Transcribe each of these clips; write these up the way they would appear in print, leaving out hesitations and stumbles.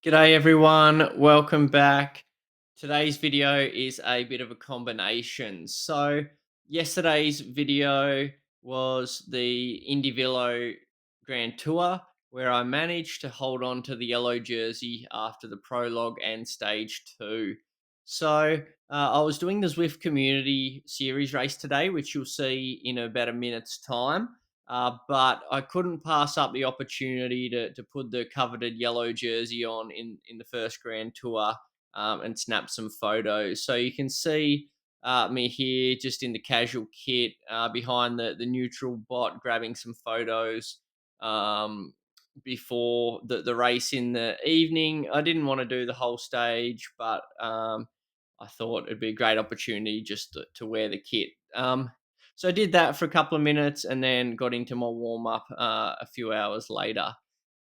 G'day everyone, welcome back. Today's video is a bit of a combination. So, yesterday's video was the Indievelo Grand Tour, where I managed to hold on to the yellow jersey after the prologue and stage two. So, I was doing the Zwift Community Series race today, which you'll see in about a minute's time. But I couldn't pass up the opportunity to put the coveted yellow jersey on in the first Grand Tour and snap some photos. So you can see me here just in the casual kit behind the neutral bot grabbing some photos before the race in the evening. I didn't want to do the whole stage, but I thought it'd be a great opportunity just to wear the kit. So I did that for a couple of minutes and then got into my warm up a few hours later.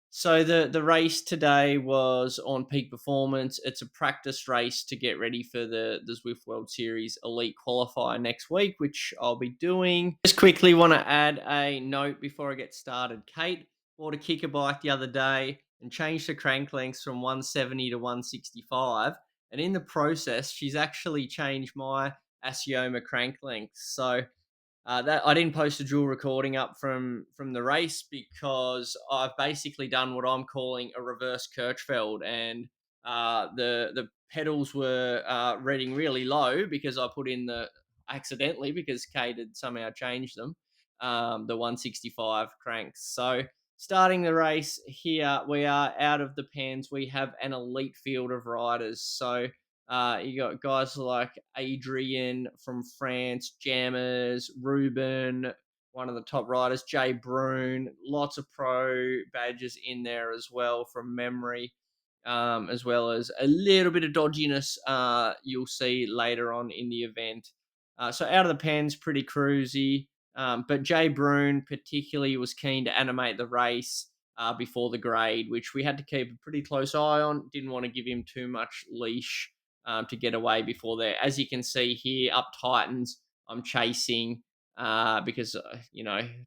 So the race today was on peak performance. It's a practice race to get ready for the Zwift World Series Elite Qualifier next week, which I'll be doing. Just quickly want to add a note before I get started. Kate bought a Kickr bike the other day and changed the crank lengths from 170 to 165, and in the process, she's actually changed my Asioma crank lengths. So that I didn't post a dual recording up from the race because I've basically done what I'm calling a reverse Kirchfeld, and the pedals were reading really low because I put in the accidentally because Kate had somehow changed them, the 165 cranks. So starting the race here, we are out of the pens. We have an elite field of riders. So you got guys like Adrien from France, Jammers, Ruben, one of the top riders, Jay Brune, lots of pro badges in there as well from memory, as well as a little bit of dodginess you'll see later on in the event. So out of the pens, pretty cruisy. But Jay Brune particularly was keen to animate the race before the grade, which we had to keep a pretty close eye on. Didn't want to give him too much leash to get away before there. As you can see here, up Titans, I'm chasing because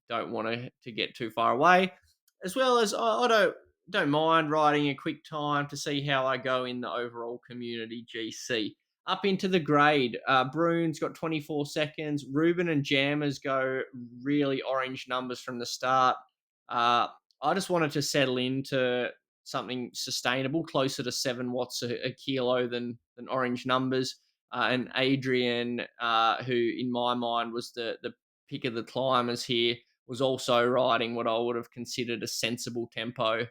don't want to get too far away. As well as I don't mind riding a quick time to see how I go in the overall community GC. Up into the grade, Brune's got 24 seconds. Ruben and Jammers go really orange numbers from the start. I just wanted to settle into something sustainable, closer to 7 watts a kilo than orange numbers. And Adrien, who in my mind was the pick of the climbers here, was also riding what I would have considered a sensible tempo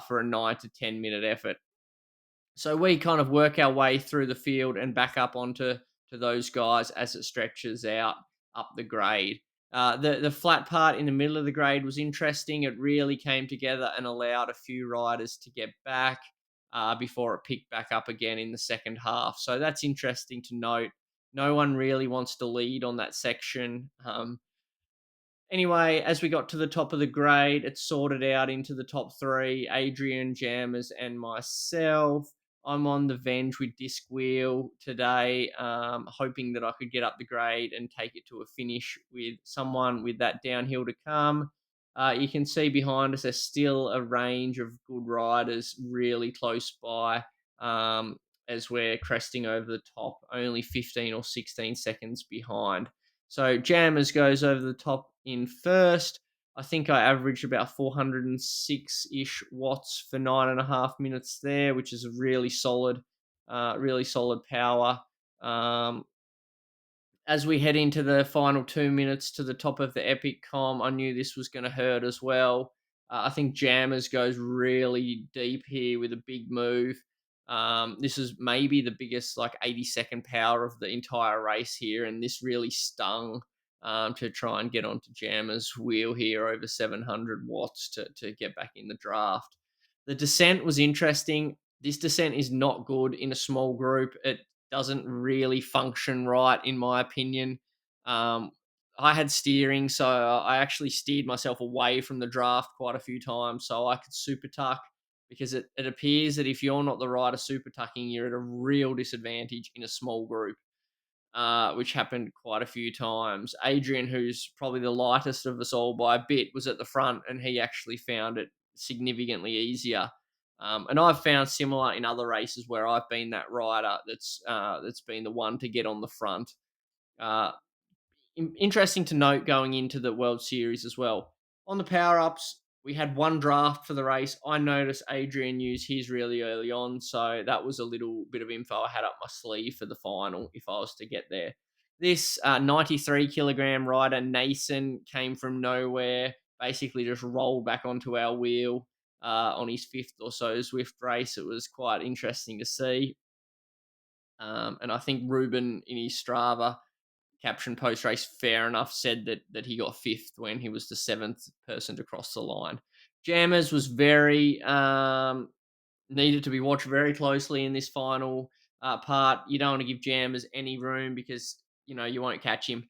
for a 9 to 10 minute effort. So we kind of work our way through the field and back up onto those guys as it stretches out up the grade. The flat part in the middle of the grade was interesting. It really came together and allowed a few riders to get back before it picked back up again in the second half. So that's interesting to note. No one really wants to lead on that section. Anyway, as we got to the top of the grade, it sorted out into the top three: Adrien, Jammers, and myself. I'm on the Venge with disc wheel today, hoping that I could get up the grade and take it to a finish with someone with that downhill to come. You can see behind us, there's still a range of good riders really close by as we're cresting over the top, only 15 or 16 seconds behind. So Jammers goes over the top in first. I think I averaged about 406-ish watts for 9.5 minutes there, which is a really solid power. Um, as we head into the final 2 minutes to the top of the epic com, I knew this was going to hurt as well. I think Jammers goes really deep here with a big move. This is maybe the biggest, like 80-second power of the entire race here, and this really stung to try and get onto Jammers' wheel here over 700 watts to get back in the draft. The descent was interesting. This descent is not good in a small group. It doesn't really function right, in my opinion. Um, I had steering, so I actually steered myself away from the draft quite a few times so I could super tuck, because it appears that if you're not the rider super tucking, you're at a real disadvantage in a small group, which happened quite a few times. Adrien, who's probably the lightest of us all by a bit, was at the front, and he actually found it significantly easier. And I've found similar in other races where I've been that rider that's been the one to get on the front. Uh, Interesting to note going into the World Series as well. On the power ups, we had one draft for the race. I noticed Adrien used his really early on, so that was a little bit of info I had up my sleeve for the final if I was to get there. This 93 kilogram rider, Nason, came from nowhere, basically just rolled back onto our wheel on his fifth or so Zwift race. It was quite interesting to see. And I think Ruben in his Strava caption post race, fair enough, said that he got fifth when he was the seventh person to cross the line. Jammers was very needed to be watched very closely in this final part. You don't want to give Jammers any room because you won't catch him.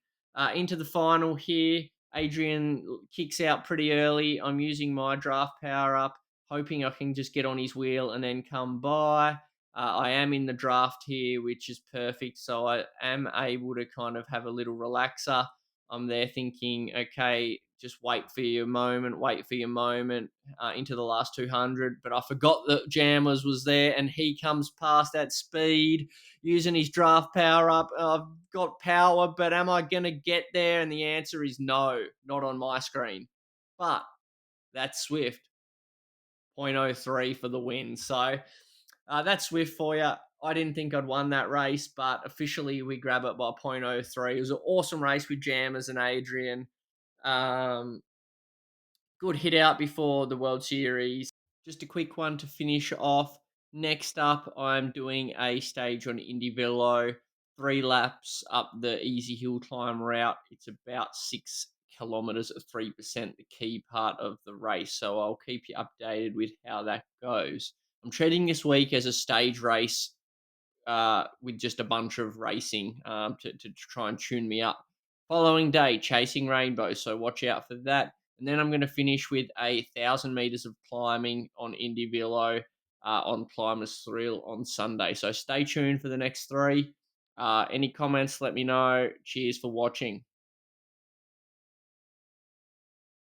Into the final here, Adrien kicks out pretty early. I'm using my draft power up, hoping I can just get on his wheel and then come by. I am in the draft here, which is perfect. So I am able to kind of have a little relaxer. I'm there thinking, okay, just wait for your moment into the last 200. But I forgot that Jammers was there and he comes past at speed using his draft power up. I've got power, but am I going to get there? And the answer is no, not on my screen. But that's Zwift, 0.03 for the win. So that's Zwift for you. I didn't think I'd won that race, but officially we grab it by 0.03. It was an awesome race with Jammers and Adrien. Um, Good hit out before the World Series. Just a quick one to finish off. Next up, I'm doing a stage on Indievelo, 3 laps up the easy hill climb route. It's about 6 kilometers at 3%, the key part of the race. So I'll keep you updated with how that goes. I'm treating this week as a stage race with just a bunch of racing to try and tune me up. Following day, chasing rainbows, so watch out for that. And then I'm going to finish with 1,000 meters of climbing on Indievelo on Climbers Thrill on Sunday. So stay tuned for the next 3. Any comments, let me know. Cheers for watching.